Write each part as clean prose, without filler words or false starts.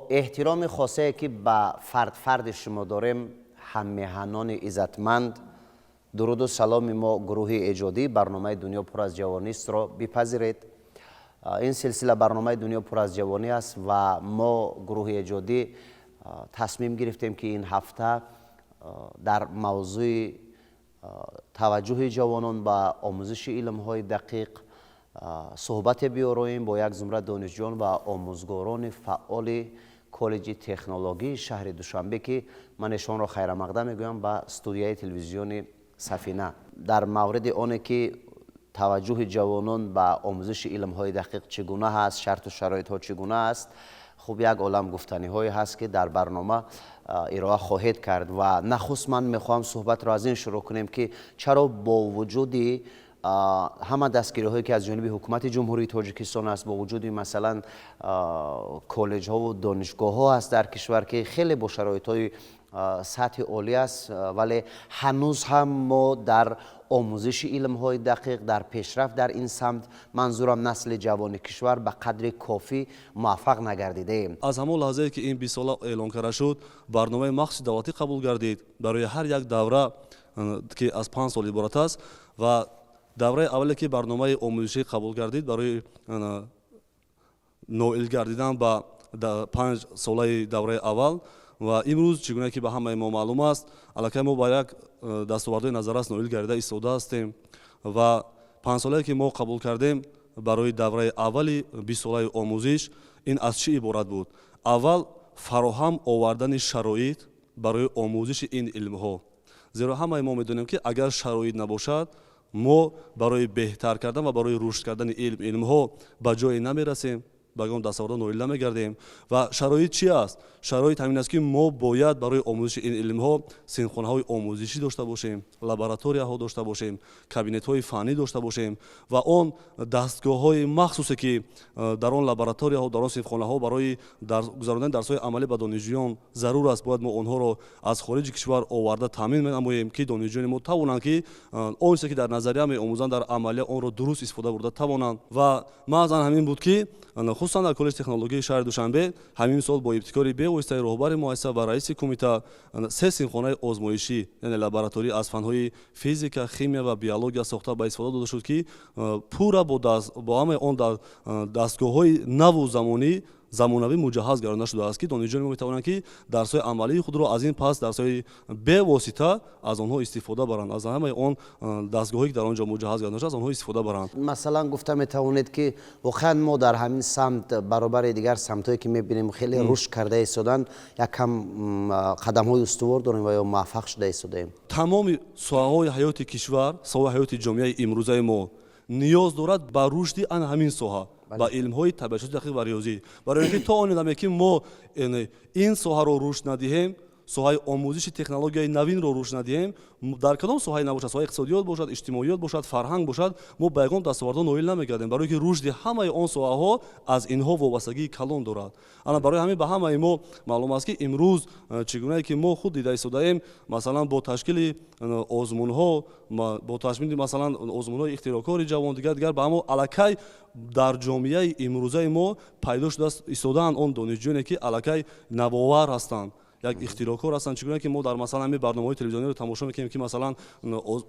احترام خاصی که به فرد شما داریم، هم‌میهنان عزتمند، درود و سلام ما گروه ایجادی برنامه دنیا پر از جوانی است را بپذیرید. این سلسله برنامه دنیا پر از جوانی است و ما گروه ایجادی تصمیم گرفتیم که این هفته در موضوع توجه جوانان به آموزش علم‌های دقیق صحبت بیاریم با یک زمره دانشجویان و آموزگاران فعال کالج تکنولوژی شهر دوشنبه که من ایشان را خیر مقدم میگویم به استودیوی تلویزیون سفینه. در مورد آنه که توجه جوانان به آموزش علم‌های دقیق چگونه هست، شرط و شرایط ها چگونه است، خوب یک عالم گفتنی هایی هست که در برنامه ارائه خواهید کرد. و نخست من میخواهم صحبت را از این شروع کنیم که چرا با وجود همه دستگیری هایی که از جانب حکومت جمهوری تاجیکستان است، با وجود مثلا کالج ها و دانشگاه ها است در کشور که خیلی با شرایط های سطح عالی است، ولی هنوز هم ما در آموزش علم های دقیق، در پیشرفت در این سمت، منظورم نسل جوان کشور، به قدر کافی موفق نگردیده ایم. از همون لحظه که این 20 ساله اعلان کرده شد، برنامه مخصوص دولتی قبول گردید برای هر یک دوره که از 5 سال عبارت است و دوره اولی که برنامه آموزشی قبول گردید برای نوئل گردیدن با 5 ساله دوره اول. و امروز چگونه که به همه ما معلوم است، الکی ما با یک دستاوردهای نظررس نوئل گردیده ایستاده هستیم و 5 ساله که ما قبول کردیم برای دوره اولی 20 ساله آموزش، این از چی عبارت بود؟ اول فراهم آوردن شرایط برای آموزش این علم ها، زیرا همه ما میدونیم که اگر شرایط نباشد ما برای بهتر کردن و برای رشد کردن علم ها به جای نمیرسیم، به اون دستاورد نوئل نمیگردیم. و شرایط چی است؟ شرایط همین است که ما باید برای آموزش این علم ها سینخانه های آموزشی داشته باشیم، لابراتوری ها داشته باشیم، کابینت های فنی داشته باشیم و اون دستگاه های مخصوصی که در اون لابراتوری ها، در اون سینخانه ها برای گذراندن درس های عملی به دانشجویان ضرور است، باید ما اونها رو از خارج کشور آورده تامین نماییم که دانشجویان ما توانند که اون چیزی که در نظریه می آموزند در عملی اون رو درست استفاده برده توانند. و ما همین بود که خصوصا در کالج تکنولوژی شهر دوشنبه همین سال با ابتکاری به واسطه رهبر مؤسسه و رئیس کمیته 3 سینخانه آزمایشی یعنی لابراتوری از فن‌های فیزیک، شیمی و بیولوژی ساخته به استفاده داده شد که پورا با همه اون دستگاه‌های نو و زمانوی مجهز گردانده شده است که دانشجویان می‌توانند که درس‌های عملی خود را از این پس درس‌های به واسطه از آنها استفاده برند، از همه اون دستگاه‌هایی که در آنجا مجهز گردانده شده از آنها استفاده برند. مثلا گفتم می‌توانید که واقعا ما در همین سمت برابر دیگر سمت‌هایی که می‌بینیم خیلی رشد کرده ایستادن، یک کم قدم‌های استوار داریم و یا موفق شده ایستادیم. تمام ساحه‌های حیات کشور، ساحه حیات جامعه امروزه ما نیاز دارد به رشد همین ساحه، با علم‌های طبیعی دقیق و ریاضی، برای اینکه تا آن زمانی که ما این ساحه رو رشد ندهیم، ساحه آموزش تکنولوژی نوین رو رشد ندهیم، در کدام ساحه نباشد، ساحه اقتصادیات باشد، اجتماعیات باشد، فرهنگ باشد، ما به یگان دستاوردها نوئل نمیگردیم، برای اینکه رشد همه آن ساحه ها از اینها وابستگی کلان دارد. انا برای همین به همه ما معلوم است که امروز چگونه که ما خود دیده ایستادیم، مثلا با تشکیل آزمون‌ها، با تشکیل مثلا آزمون‌های اختراعکار جوان دیگر به همه الکی در جامعه امروزه ما پیدا شده ایستادن اون دانشجویانی که الکی نوآور هستند، یک اختراعکار هستند. چگونه که ما در مثلا همین برنامه‌های تلویزیونی رو تماشا می‌کنیم که مثلا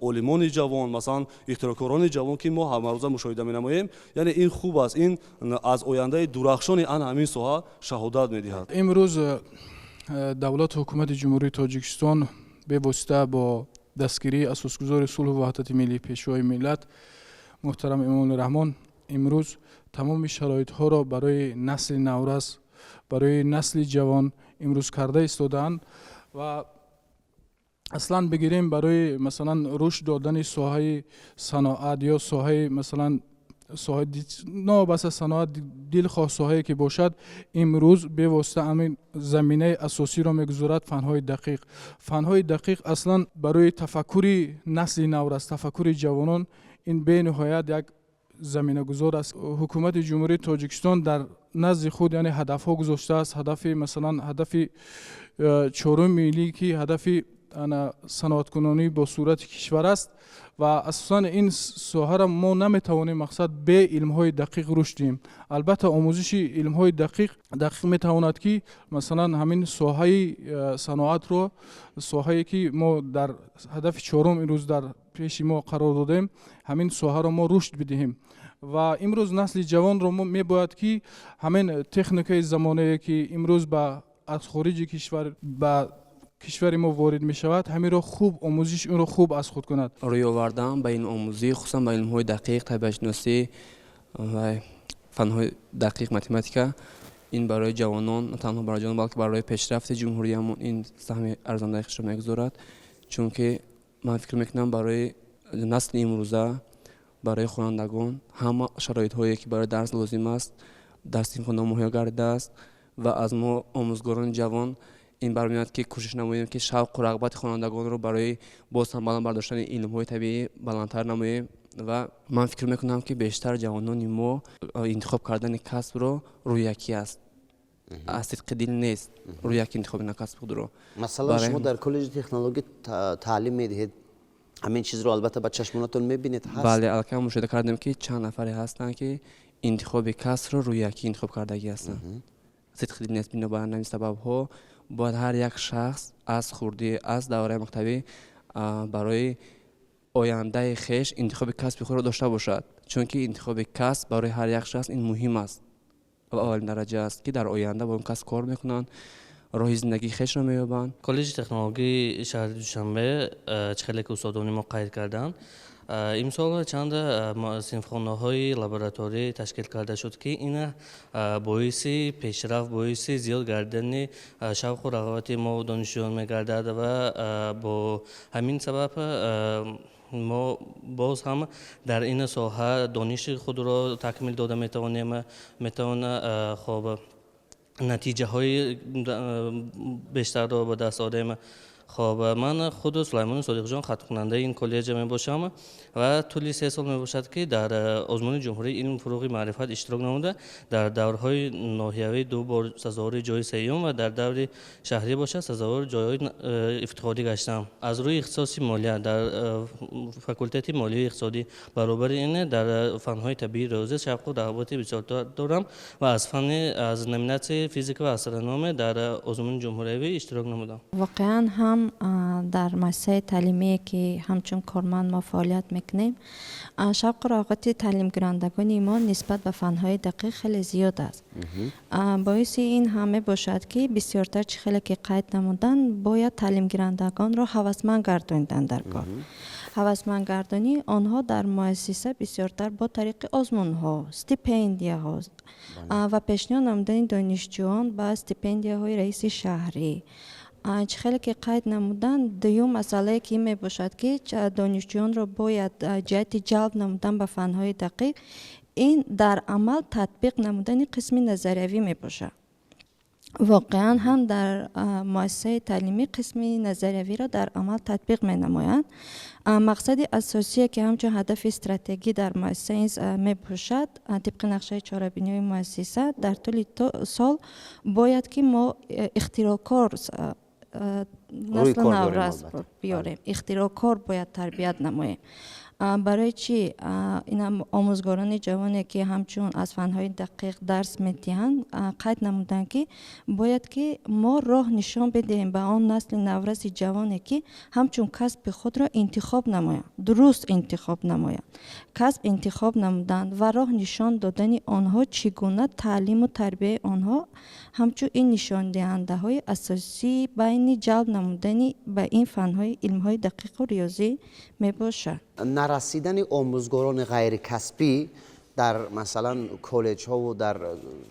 عالمان جوان، مثلا اختراعکاران جوان که ما هر روز مشاهده می‌نماییم، یعنی این خوب است، این از آینده درخشان همین ساحه شهادت می‌دهد. امروز دولت حکومت جمهوری تاجیکستان به واسطه با دستگیری اساسگزار صلح و وحدت ملی پیشوای ملت محترم امام الرحمن امروز تمام شرایط ها را برای نسل نورس، برای نسل جوان امروز کرده ایستادند و اصلا بگیریم برای مثلا رشد دادن ساحه صناعت یا ساحه مثلا ساحه نه بس صناعت دلخواه ساحه که باشد، امروز به واسطه همین زمینه اساسی را میگذارد فنهای دقیق اصلا برای تفکر نسل نورس، تفکر جوانان این به نهایت یک زمینه گذار است. حکومت جمهوری تاجیکستان در نزد خود یعنی هدف ها گذاشته است، هدف مثلا هدف 4 ملی که هدف صنعت‌کنونی با صورت کشور است و اساساً این ساحه را ما نمیتوانیم مقصد به علم‌های دقیق رشد دهیم. البته آموزش علم‌های دقیق میتواند که مثلا همین ساحه صنعت رو، ساحه‌ای که ما در هدف چهارم امروز در پیش ما قرار دادیم، همین ساحه را ما رشد بدهیم و امروز نسل جوان رو ما میباید که همین تکنیکای زمانه‌ای که امروز از خارج کشور به کشور ما وارد می شود، همین را خوب آموزش اون را خوب از خود کند. روی آوردن به علم آموزی، خصوصا به علم‌های دقیق، طبیعت شناسی و فن‌های دقیق، متماتیکا، این برای جوانان، نه تنها برای جوانان بلکه برای پیشرفت جمهوریمون این سهم ارزنده خودش را می‌گذارد، چون که من فکر می‌کنم برای نسل امروزه، برای خوانندگان همه شرایط‌هایی که برای درس لازم است درس امکان مهیا گردیده است و از ما آموزگاران جوان این برمیاد که کوشش نماییم که شوق و رغبت خوانندگان رو برای باز هم بالا برداشتن علم‌های طبیعی بلندتر نماییم و من فکر میکنم که بیشتر جوانان ما انتخاب کردن کسب رو روی یکی است، از صدق دل نیست روی یکی انتخاب کسب خود رو. مثلا شما در کالج تکنولوژی تعلیم میدهید، همین چیز رو البته با چشمانتون میبینید هست؟ بله، الان مشاهده کردیم که چند نفری هستن که انتخاب کسب رو روی یکی انتخاب کردگی هستن. صدق دل نیست، بنابراین همین سبب ها باید هر یک شخص از خردی از دوره مکتبی برای آینده خیش انتخاب کسب خود را داشته باشد، چون که انتخاب کسب برای هر یک شخص این مهم است و اولین درجه است که در آینده با اون کسب کار میکنن، راه زندگی خیش را مییابند. کالج تکنولوژی شهر دوشنبه چخیلی که استادانی ما قید کردن امسال چند صنفخانه‌های لابراتوری تشکیل کرده شد که این باعث پیشرفت، باعث زیاد گردن شوق و رغبت ما دانشجویان میگردد و با همین سبب ما باز هم در این ساحه دانش خود را تکمیل داده میتوانیم خب نتیجه های بیشتر را به دست آوریم. خب من خود سلیمان صادق جان خط خواننده این کالج می باشم و طول 3 سال می باشد که در آزمون جمهوری علم فروغ معرفت اشتراک نموده، در دورهای ناحیوی 2 بار سزاوار جای سیوم و در دور شهری باشد سزاوار جای افتخاری گشتم. از روی اختصاصی مالیات در فاکولته مالی اقتصادی برابر این در فنهای طبیعی ریاضی شوق و رغبت بسیار دارم و از نمینات فیزیک و استرونومی در آزمون جمهوری اشتراک نمودم. واقعا هم در مؤسسه تعلیمی که همچون کارمند ما فعالیت میکنیم، شوق و رغبت تعلیم گیرندگان ما نسبت به فنهای دقیق خیلی زیاد است. باعث این همه باشد که بسیارتر خیلی که قید نمودن باید تعلیم گیرندگان را هوسمند گرداندن در کار. هوسمند گردانی آنها در مؤسسه بسیارتر با طریق آزمون ها، استیپندیا ها و پیشنهاد نمودن دانشجویان با استیپندیا های رئیس شهری خیلی که قید نمودن. دوم مسئله که می باشد که دانشجویان را باید جهت جلب نمودن به فنهای دقیق این در عمل تطبیق نمودن قسم نظریوی می باشد. واقعا هم در مؤسسه تعلیمی قسم نظریوی را در عمل تطبیق می نمایند. مقصد اساسی که همچون هدف استراتژی در مؤسسه می باشد طبق نقشه چهاربینی مؤسسه در طول سال باید که ما اختراعکار نسل نورس بیاریم، اختراعکار باید تربیت نماییم. برای چی؟ این آموزگاران جوانی که همچون از فنهای دقیق درس میدهند قید نمودن که باید که ما راه نشان بدهیم به آن نسل نورس جوانی که همچون کسب خود را انتخاب نمایند، درست انتخاب نمایند. کسب انتخاب نمودن و راه نشان دادن آنها چگونه تعلیم و تربیت آنها همچون این نشان دهنده های اساسی بین جلب نمودن به این فنهای علمهای دقیق و ریاضی می باشد. نرسیدن آموزگاران غیر کسبی در مثلا کالج ها و در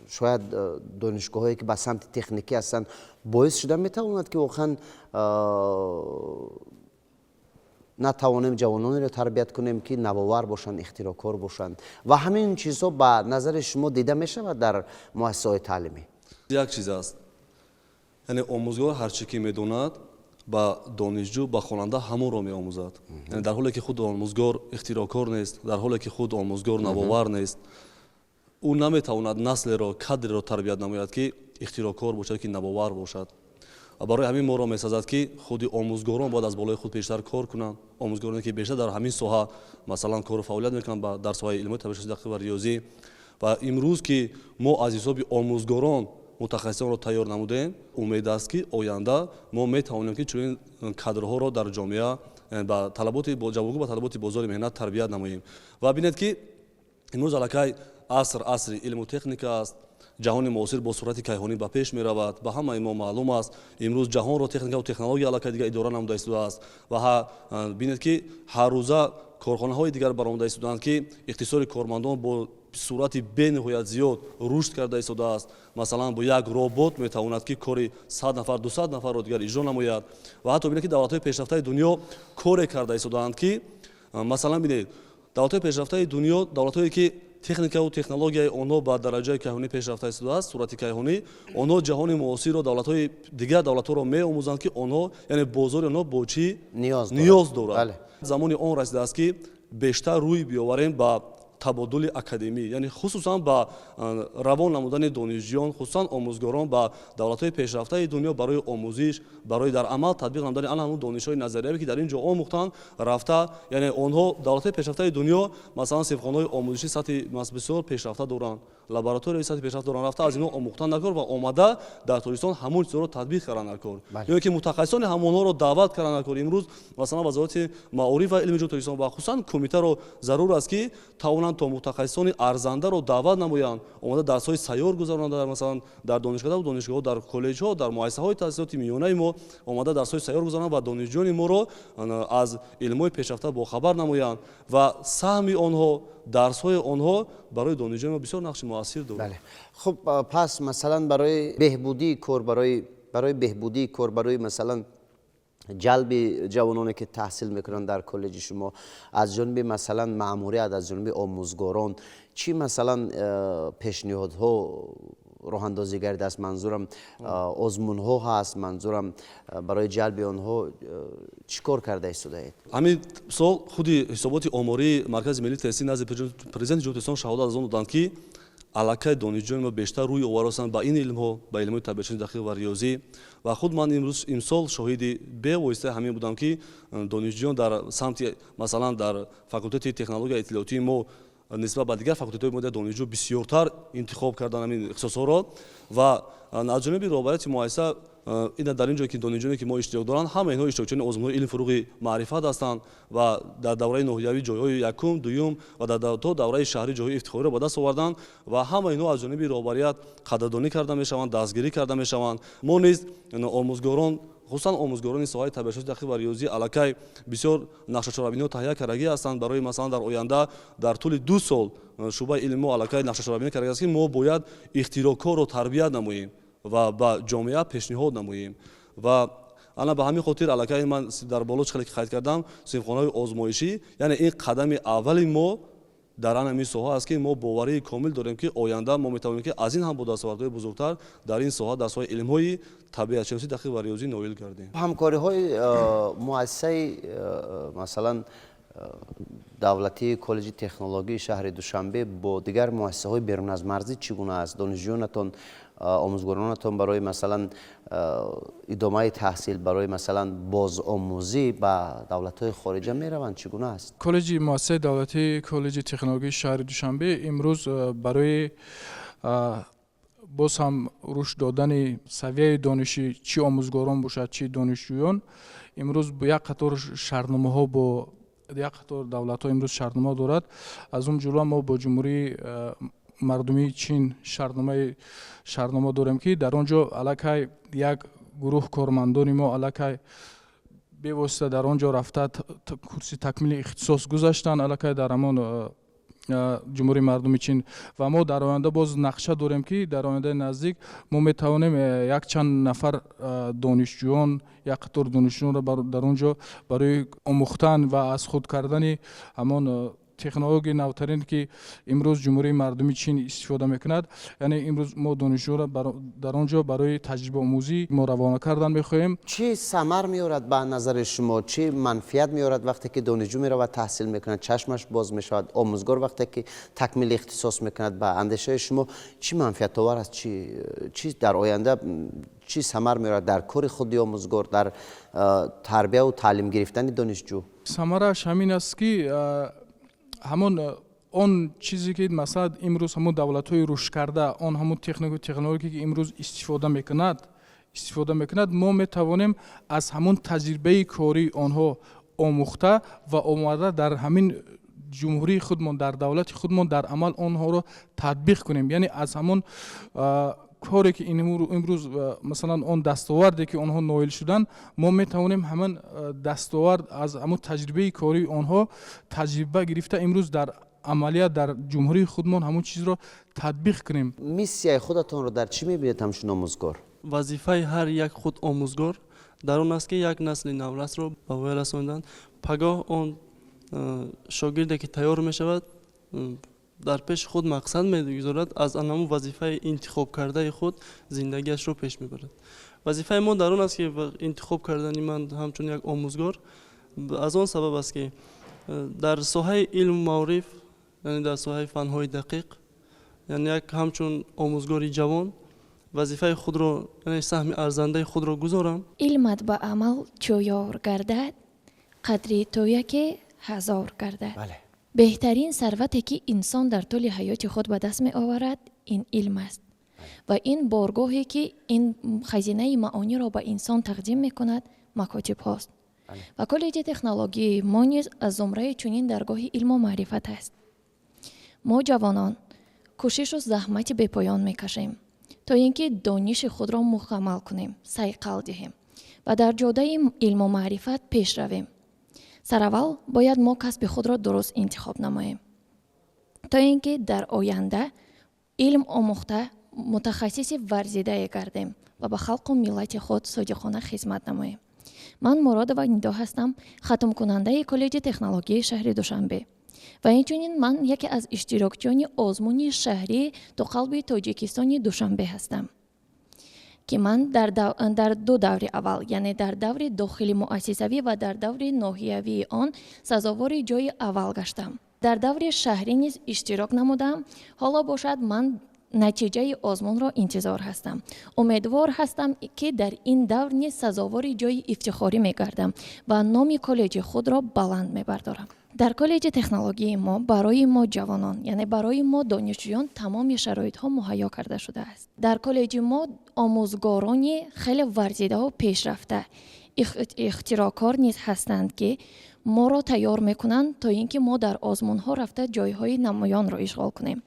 شاید دانشگاه هایی که به سمت تکنیکی هستند باعث شده میتواند که واقعا نتوانیم جوانانی را تربیت کنیم که نوآور باشند، اختراعکار باشند و همین چیزها به نظر شما دیده می شود در مؤسسات تعلیمی؟ یک چیز است، یعنی آموزگار هر چی که میداند با دانشجو با خواننده همون رو میآموزد. یعنی در حالی که خود آموزگار اختراعکار نیست، در حالی که خود آموزگار نوآور نیست، او نمیتواند نسل را، کادر را تربیت نماید که اختراعکار باشد، که نوآور باشد. барои ҳамин моро месазад ки худи омӯзгорон бояд аз болои худ бештар кор кунанд. омӯзгороне ки бештар дар ҳамин соҳа масалан кору фаъолият мекунанд дар соҳаи илмҳои табишшуносӣ дақиқ ва риёзӣ. ва имрӯз ки мо аз ҳисоби омӯзгорон мутахассисонро тайёр намудем, умед аст ки оянда мо метавонем ки чунин кадрҳоро дар ҷомеа ба талаботи ҷавобгӯ ба талаботи бозори меҳнат тарбият намоем. ва бинед ки имрӯз аллакай асри илму техника аст. ҷаҳони муосир бо суръати кайҳонӣ ба пеш меравад. ба ҳамаи мо маълум аст, имрӯз ҷаҳонро техникаву технология аллакай дигар идора намуда истодааст. ва бинед ки ҳар рӯза корхонаҳои дигар баромада истоданд ки иқтисоди кормандон бо суръати бениҳоят зиёд рушд карда истодааст. масалан бо як робот метавонад ки кори 100 нафар 200 нафарро дигар иҷро намояд. ва ҳатто бинед ки давлатҳои пешрафтаи дунё коре карда истодаанд ки масалан бинед давлатҳои пешрафтаи дунё давлатҳое ки техникаву технологияи онҳо ба дараҷаи кайҳонӣ пешрафта истодааст, суръати кайҳонӣ, онҳо ҷаҳони муосирро давлатҳои дигар давлатҳоро меомӯзанд ки онҳо яъне бозори онҳо бо чӣ ниёз дорад. замони он расидааст ки бештар рӯй биёварем ба табодули академӣ, яъне хусусан ба равон намудани донишҷӯён, хусусан омӯзгорон ба давлатҳои пешрафтаи дунё барои омӯзиш, барои дар амал татбиқ намудани ана ҳамун донишҳои назарияве ки дар ин ҷо омӯхтанд рафта, яъне онҳо давлатҳои пешрафтаи дунё масалан сифхонаҳои омӯзиши сатҳи бисёр пешрафта доранд, лабораторияи сатҳи пешрафта доранд, рафта аз инҳо омӯхтан накор ва омада дар Тоҷикистон ҳамон чизҳоро татбиқ кардан накор. ё ки мутахассисони ҳамонҳоро даъват кардан накор. имрӯз масалан вазорати маориф ва илми ҷо Тоҷикистон ва хусусан кумитаро зарур аст ки тавонанд то мутахассисони арзандаро даъват намоянд, омада дарсҳои сайёр гузаронанд, масалан дар донишгаҳо, донишгоҳҳо, дар коллеҷҳо, дар муассисаҳои таҳсилоти миёнаи мо омада дарсҳои сайёр гузаронанд ва донишҷӯёни моро аз илмҳои пешрафта бохабар намоянд ва саҳми онҳо, дарсҳои онҳо барои донишҷӯёни мо бисёр нақши муассир дорад. хуб пас масалан барои беҳбудии кор, барои беҳбудии кор, барои масалан ҷалби ҷавононе ки таҳсил мекунанд дар коллеҷи шумо аз ҷониби масалан маъмурият, аз ҷониби омӯзгорон чӣ масалан пешниҳодҳо роҳандозӣ гардааст? манзурам озмунҳо ҳаст, манзурам барои ҷалби онҳо чӣ кор карда истодаед? ҳамин сол худи ҳисоботи омории маркази миллии таҳсилӣ назди президенти ҷумҳурии Тоҷикистон шаҳодат аз он доданд ки аллакай донишҷӯёни мо бештар рӯй оварастанд ба ин илмҳо, ба илмҳои табишуносӣ дақиқ ва риёзӣ. ва худ ман имсол шоҳиди бевосита ҳамин будам ки донишҷӯён дар самти масалан дар факултети технологияи иттилоотии мо нисбат ба дигар факултетҳои мо донишҷӯ бисёртар интихоб кардан ҳамин ихтисосҳоро ва аз ҷониби роҳбарияти муассиса ина дар ин ҷое ки донишҷӯёне ки мо иштирок доранд ҳама инҳо иштирокчиёни озмунҳои илми фуруғи маърифат ҳастанд ва дар давраи ноҳиявӣ ҷойҳои якум, дуюм ва то давраи шаҳрӣ ҷойҳои ифтихориро ба даст оварданд ва ҳама инҳо аз ҷониби роҳбарият қадрдонӣ карда мешаванд, дастгирӣ карда мешаванд. мо низ омӯзгорон хусусан омӯзгорони соҳаи табишуносӣ дақиқ ва риёзӣ аллакай бисёр нақшачорабиниҳо таҳия кардаги ҳастанд барои масалан дар оянда дар тӯли 2 сол шуъбаи илми мо аллакай нақшачорабинӣ кардаги аст ки мо бояд ихтироъкорро тарбият намоем ва ба ҷомеа пешниҳод намоем. ва ана ба ҳамин хотир аллакай ман дар боло чӣ хеле ки қайд кардам синфхонаҳои озмоишӣ, яъне ин қадами аввали мо дар ҳамин соҳа аст ки мо боварии комил дорем ки оянда мо метавонем ки аз ин ҳам бо дастовардҳои бузургтар дар ин соҳа дар соҳаи илмҳои табиатшиносӣ дақиқ ва риёзӣ ноил гардем. ҳамкориҳои муассисаи масалан давлатии коллеҷи технологии шаҳри Душанбе бо дигар муассисаҳои берун аз марзӣ чӣ гуна аст? донишҷӯёнатон, омӯзгоронатон барои масалан идомаи таҳсил, барои масалан бозомӯзӣ ба давлатҳои хориҷа мераванд, чӣ гуна аст? коллеҷи муассисаи давлатии коллеҷи технологии шаҳри Душанбе имрӯз барои боз ҳам рушд додани савияи дониши чӣ омӯзгорон бошад, чӣ донишҷӯён, имрӯз як қатор шартномаҳо бо як қатор давлатҳо имрӯз шартнома дорад. аз он ҷумла мо бо ҷумҳурии мардумии чин шартнома дорем ки дар он ҷо аллакай як гурӯҳ кормандони мо аллакай бевосита дар он ҷо рафта курси такмили ихтисос гузаштанд аллакай дар ҳамон ҷумҳурии мардуми чин ва мо дар оянда боз нақша дорем ки дар ояндаи наздик мо метавонем якчанд нафар донишҷӯён, як қатор донишҷӯёнро дар он ҷо барои омӯхтан ва аз худ кардани ҳамон تکنولوژی نوترین که امروز جمهوری مردمی چین استفاده میکند، یعنی امروز ما دانشجو را در آنجا برای تجربه آموزی ما روانه کردن میخواهیم. چی ثمر میارد به نظر شما؟ چی منفعت میارد وقتی که دانشجو میره و تحصیل میکند، چشمش باز میشود؟ آموزگار وقتی که تکمیل اختصاص میکند، به اندیشه شما چی منفعت آور است؟ چی در آینده چی ثمر میارد در کار خود آموزگار، در تربیت و تعلیم گرفتن دانشجو؟ ثمرش همین است که همون اون چیزی که مثلا امروز همون دولت‌های رشد کرده، اون همون تکنولوژی که امروز استفاده میکند، ما میتوانیم از همون تجربه کاری آنها آموخته و آماده در همین جمهوری خودمون، در دولت خودمون در عمل آنها رو تطبیق کنیم. یعنی از همون کاری که امروز مثلا اون دستاوردی که آنها نایل شدن، ما میتوانیم همون دستاورد از همون تجربه کاری آنها تجربه گرفته امروز در عملیات در جمهوری خودمون همون چیز رو تطبیق کنیم. میسیای خودتون رو در چی میبینید همچون آموزگار؟ وظیفه هر یک خود آموزگار در اون است که یک نسل نورس رو به وی رساندن. پگاه اون شاگردی که تیار می شود در پیش خود مقصد می‌گذارد، از آن وظیفه انتخاب کرده خود زندگیش رو پیش میبرد. وظیفه ما در اون است که انتخاب کردن من همچون یک آموزگار از آن سبب است که در ساحه علم و معرف، یعنی در ساحه فن‌های دقیق، یعنی یک همچون آموزگاری جوان وظیفه خود رو، یعنی سهم ارزنده خود رو گذارم. علمت با عمل چو یار گردد، قدری تویه که هزار گردد. بله. بهترین ثروتی که انسان در طول حیات خود به دست می آورد این علم است و این بارگاهی که این خزینه معانی را به انسان تقدیم می کند مکاتب هاست و کالج تکنولوژی ما نیز از زمره چنین درگاه علم و معرفت است. ما جوانان کوشش و زحمت به پایان می کشیم تا اینکه دانش خود را مکمل کنیم، صیقل دهیم و در جاده علم و معرفت پیش رویم. سراول باید ما کسب خود را درست انتخاب نماییم تا اینکه در آینده علم آموخته متخصص ورزیده گردیم و به خلق و ملت خود صادقانه خدمت نماییم. من مراد و ندا هستم، ختم کننده کالج تکنولوژی شهر دوشنبه و اینچنین من یکی از اشتراکچیان آزمون شهری تو قلب تاجیکستان دوشنبه هستم که من در دو دور اول، یعنی در دور داخلی مؤسسوی و در دور ناحیوی آن سزاوار جای اول گشتم. در دور شهری نیز اشتراک نمودم. حالا باشد من نتیجه آزمون را انتظار هستم. امیدوار هستم که در این دور نیز سزاوار جای افتخاری میگردم و نام کالج خود را بلند میبردارم. در کالج تکنولوژی ما برای ما جوانان، یعنی برای ما دانشجویان تمام شرایط ها مهیا کرده شده است. در کالج ما آموزگارانی خیلی ورزیده و پیشرفته اختراعکار نیز هستند که ما را تیار میکنند تا اینکه ما در آزمون ها رفته جایهای نمایان را اشغال کنیم.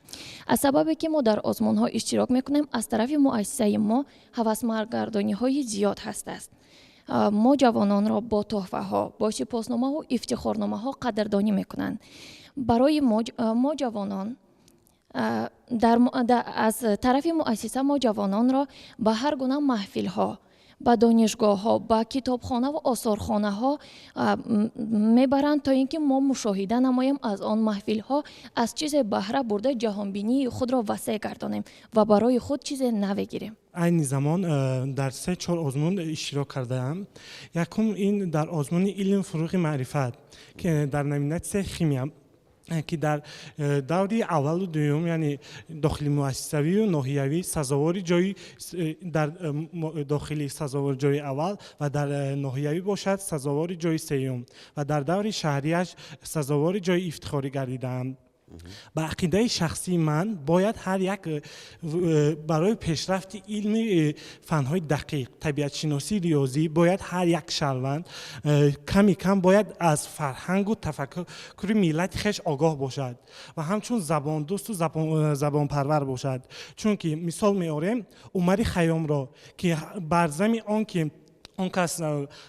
از سببی که ما در آزمون ها اشتراک میکنیم، از طرف مؤسسه ما هوسمرگردانی های زیاد هست است. ما جوانان را با تحفه ها، با سپاسنامه و افتخارنامه ها قدردانی میکنند. برای ما جوانان از طرف مؤسسه ما جوانان را به هر گونه محفل ها، به دانشگاه ها، به کتابخانه و آثارخانه ها میبرند تا اینکه ما مشاهده نماییم از آن محفل ها، از چیز بهره برده جهانبینی خود را وسیع گردانیم و برای خود چیز نو گیریم. این زمان در 3-4 آزمون اشتراک کردم. یکم این در آزمون علم فروغ معرفت که در نمینه خیمیا که در دوری اول و دوم، یعنی داخلی مؤسسوی و ناحیوی سزاوار جای در داخلی سزاوار جای اول و در ناحیوی باشد سزاوار جای سوم و در دور شهریش سزاوار جای افتخاری گردیدم. با عقیده شخصی من باید هر یک برای پیشرفت علم فنهای دقیق، طبیعت شناسی، ریاضی، باید هر یک شهروند کمی کم باید از فرهنگ و تفکر ملت خیش آگاه باشد و همچون زبان دوست و زبان پرور باشد. چون که مثال میاریم عمر خیام را که برزمی آن که اون کس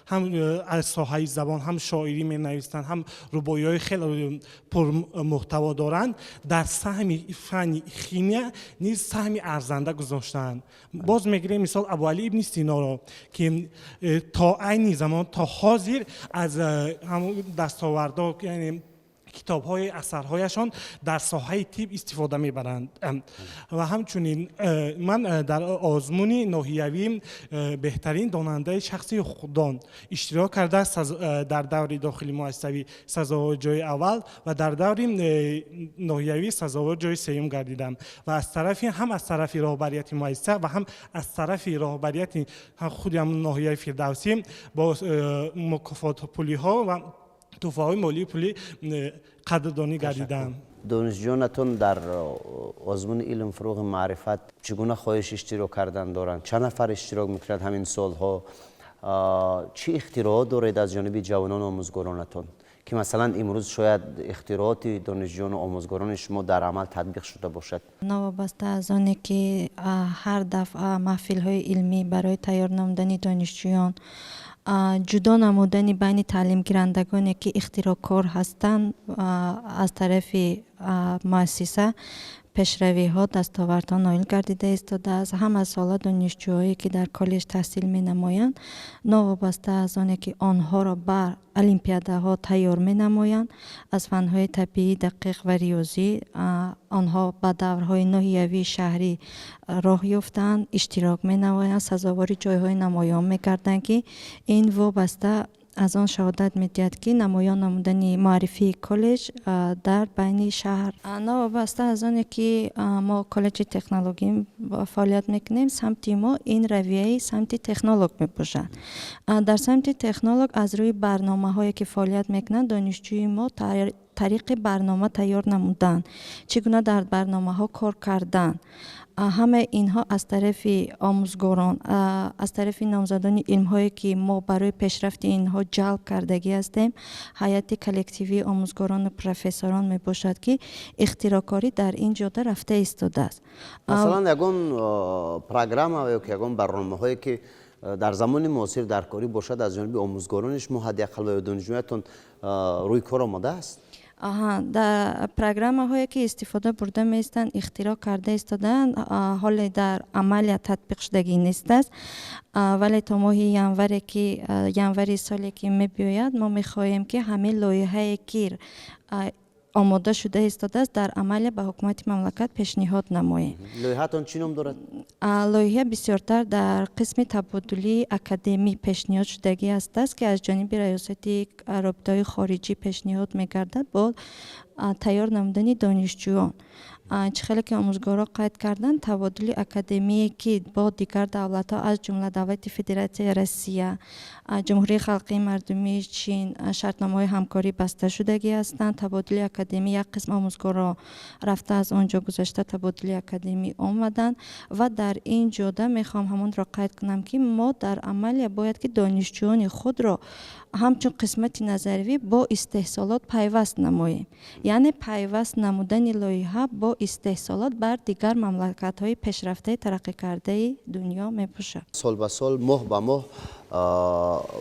هم از ساحه زبان هم شاعری می نویسند، هم رباعی‌های خیلی پر محتوا دارند، در سهم فن خیمیا نیز سهم ارزنده گذاشتند. باز میگیریم مثال ابوعلی ابن سینا را که تا این زمان تا حاضر از همون دستاوردها، یعنی کتاب‌های اثرهایشان در ساحه طب استفاده می‌برند و همچنین من در آزمون ناحیوی بهترین داننده شخصی خودان اشتراک کرده در دور داخلی مؤسسوی سزاوار جای اول و در دور ناحیوی سزاوار جای سوم گردیدم و از طرفی هم از طرف راهبریت مؤسسه و هم از طرف راهبریت خود هم ناحیه فردوسی با مکافات پولی ها و توفیق‌های مالی پولی قدردانی گردیدم. دانشجویانتون در آزمون علم فروغ معرفت چگونه خواهش اشتراک کردن دارند؟ چند نفر اشتراک میکنند همین سالها؟ چه اختراعات دارید از جانب جوانان آموزگارانتون که مثلا امروز شاید اختراعات دانشجویان و آموزگاران شما در عمل تطبیق شده باشد؟ نوابسته از آنه که هر دفعه محفل‌های علمی برای تیار نمودن دانشجویان جدا نمودن بین تعلیم گیرندگانی که اختراعکار هستند از طرف مؤسسه پیشروی ها دستاوردها نایل گردیده ایستاده است. هم از سالا دانشجوهایی که در کالج تحصیل می نمایند نوابسته از آنه که آنها را بر المپیاده ها تیار می نمایند، از فنهای طبیعی دقیق و ریاضی آنها به دورهای ناحیوی شهری راه یافتند، اشتراک می نمایند، سزاوار جایهای نمایان می گردند که این وابسته از آن شهادت می‌دهد که نمایان نمودن معرفی کالج در بین شهر نوابسته از آن که ما کالج تکنولوژی فعالیت میکنیم، سمت ما این رویه سمت تکنولوژ میباشد. در سمت تکنولوژ از روی برنامه هایی که فعالیت میکنند دانشجوی ما طریق برنامه تیار نمودن، چگونه در برنامه ها کار کردن، همه اینها از طرف آموزگاران، از طرف نامزدان علم هایی که ما برای پیشرفت اینها جلب کردگی هستیم، هیئت کلکتیوی آموزگاران و پروفسوران می باشد که اختراعکاری در این جاده رفته ایستاده است. مثلا یگان پروگرام یا یگان برنامه هایی که در زمان معاصر در کاری باشد از جانب آموزگارانش ما حداقل و دانشجویانتون روی کار آماده است؟ در پروگرام هایی که استفاده برده میستند اختراع کرده ایستادند، حال در عمل تطبیق شدگی نیست است، ولی تا ماه ینوری سالی که میباید ما میخواهیم که همه لایحه‌ای که آماده شده ایستاده است در عمل به حکومت مملکت پیشنهاد نماییم. لایحه‌تان چی نام دارد؟ لایحه بسیارتر در قسم تبادلی اکادمی پیشنهاد شدگی است که از جانب ریاست رابطه‌های خارجی پیشنهاد میگردد با تیار نمودن دانشجویان. چخیلی که آموزگارا قید کردن تبادل اکادمی که با دیگر دولت ها از جمله دولت فدراسیون روسیه، جمهوری خلقی مردمی چین شرطنامه های همکاری بسته شدگی هستند. تبادل اکادمی یک قسم آموزگارا رفته از آنجا گذشته تبادل اکادمی آمدن و در این جاده میخوام همون را قید کنم که ما در عمل باید که دانشجویان خود را همچون قسمت نظری با استحصالات پیوست نماییم، یعنی پیوست نمودن لایحه با استحصالات بر دیگر مملکت های پیشرفته ترقی کرده دنیا میباشد. سال به سال ماه به ماه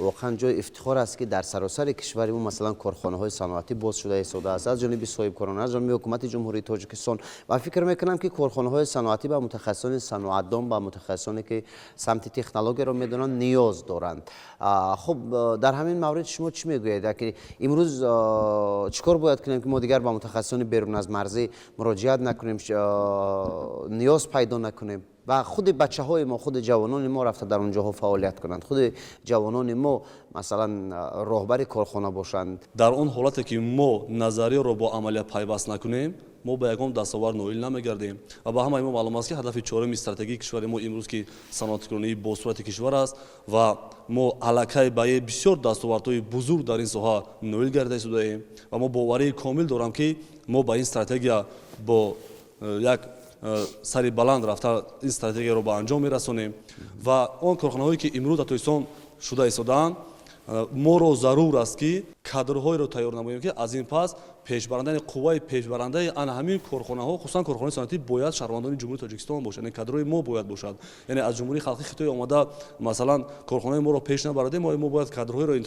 واقعا جای افتخار است که در سراسر کشور ما مثلا کارخانه های صنعتی باز شده ایستاده است از جانب صاحبکاران، از جانب حکومت جمهوری تاجیکستان و فکر میکنم که کارخانه های صنعتی با متخصصان صنعتدان و متخصصانی که سمت تکنولوژی را میدونن نیاز دارند. خب در همین مورد شما چی میگویید که امروز چیکار باید کنیم که ما دیگر با متخصصان بیرون از مرزی مراجعت نکنیم، نیاز پیدا نکنیم و خود بچه های ما، خود جوانان ما رفته در اونجاها فعالیت کنند، خود جوانان ما مثلا راهبر کارخانه باشند؟ در اون حالتی که ما نظریه رو با عملیات پیوست نکنیم ما به یگان دستاورد نائل نمیگردیم و به همه ما معلوم است که هدف چهارم استراتژی کشور ما امروز که صنعتگرانی با صورت کشور است و ما علاقه به بسیار دستاوردهای بزرگ در این ساحه نائل گردیده ایم و ما باوری کامل دارم که ما با این استراتژی با یک سری بلند رفته این استراتژی رو به انجام میرسونیم و آن کارخانه‌هایی که امروز در تویسان شده ایستادند ما رو ضرور است که کادرهای رو تیار نماییم که از این پس پیشبرنده قوای پیشبرنده ان همین کارخانه‌ها خصوصا کارخانه صنعتی باید شهروندان جمهوری تاجیکستان باشند، یعنی کادرهای ما باید باشد، یعنی از جمهوری خلقی خطای آمده مثلا کارخانه ما رو پیش نبرده ما باید کادرهای رو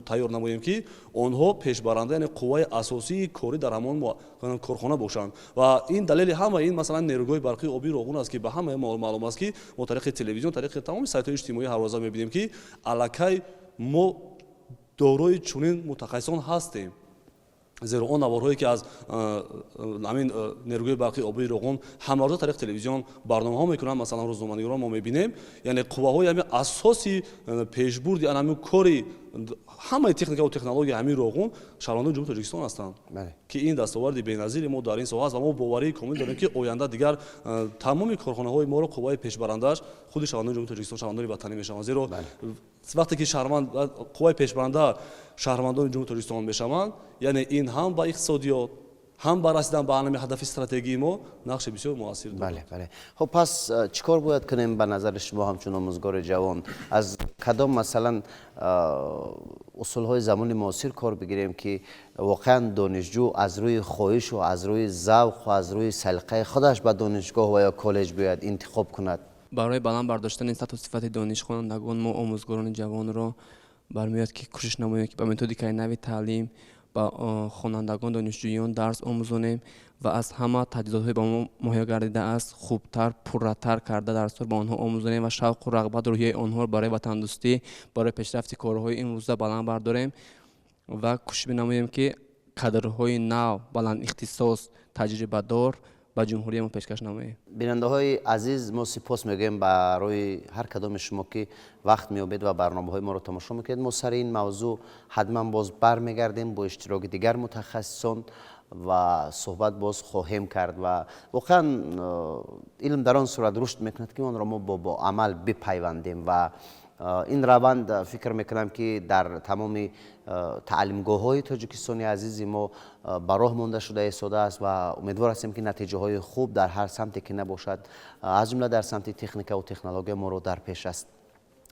تیار نماییم که آنها پیشبرنده یعنی قوای اساسی کاری در همان کارخانه باشند و این دلیل همه این مثلا نیروگاه برقی آبی روغن است که به همه ما معلوم است که ما طریق تلویزیون طریق تمام سایت‌های اجتماعی هر روزه می‌بینیم که علاقه ما دارای چنین متخصصان هستیم зеро он наворҳое ки аз ҳамин нерӯи барқи обии роғун ҳамарӯза тариқи телевизион барномаҳо мекунанд. Масалан рӯзноманигорон мо мебинем, яъне қувваҳои ҳамин асоси пешбурди ҳамин кори ҳамаи техникаву технологияи ҳамин роғун шаҳрвандони ҷумҳурии Тоҷикистон ҳастанд, ки ин дастоварди беназири мо дар ин соҳа аст ва мо боварии комил дорем ки оянда дигар тамоми корхонаҳои моро қувваи пешбарандааш худи шаҳрвандони ҷумҳурии Тоҷикистон, шаҳрвандони ватанӣ мешаванд. Зеро вақте ки қувваи пешбаранда шаҳрвандони ҷумҳурии Тоҷикистон мешаванд, яъне ин ҳам ба иқтисодиёт, ҳам ба расидан ба ҳамин ҳадафи стратегии мо нақши бисёр муассир дорад. бале бале. Хуб пас чикор бояд кунем ба назари шумо ҳамчун омӯзгори ҷавон? Аз кадом масалан усулҳои замони муосир кор бигирем ки воқеан донишҷӯ аз рӯи хоҳишу аз рӯи завқу аз рӯи салиқаи худаш ба донишгоҳ ва ё коллеҷ биёяд интихоб кунад? барои баланд бардоштани сатҳу сифати донишхонандагон мо омӯзгорони ҷавонро бармеояд ки кӯшиш намоем ки ба методикаи нави таълим ба хонандагон донишҷӯён дарс омӯзонем ва аз ҳама таҷҳизотҳое ба мо муҳайё гардидааст хубтар пурратар карда дарсҳоро ба онҳо омӯзонем ва шавқу рағбат рӯҳияи онҳоро барои ватандӯстӣ барои пешрафти корҳои имрӯза баланд бардорем ва кӯшиш менамоем ки кадрҳои нав баландихтисос таҷрибадор ба ҷумҳуриямо пешкаш намоем. бинандаҳои азиз, мо сипос мегӯем барои ҳар кадоми шумо ки вақт меёбед ва барномаҳои моро тамошо мекунед. мо сари ин мавзӯъ ҳатман боз бармегардем бо иштироки дигар мутахассисон ва суҳбат боз хоҳем кард ва воқеан илм дар он сурат рушд мекунад ки онро мо бо амал бипайвандем ва ин раванд фикр мекунам ки дар тамоми таълимгоҳҳои тоҷикистони азизи мо ба роҳ монда шуда истодааст ва умедвор ҳастем ки натиҷаҳои хуб дар ҳар самте ки набошад аз ҷумла дар самти техникаву технология моро дар пеш аст.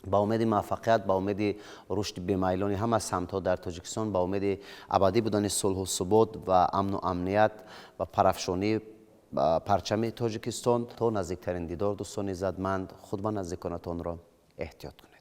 ба умеди муваффақият, ба умеди рушди бемайлони ҳама самтҳо дар тоҷикистон, ба умеди абадӣ будани сулҳу субот ва амну амният ва парафшонии парчами тоҷикистон то наздиктарин дидор дӯстони иззатманд, худ ба наздиконатонро эҳтиёт кунед.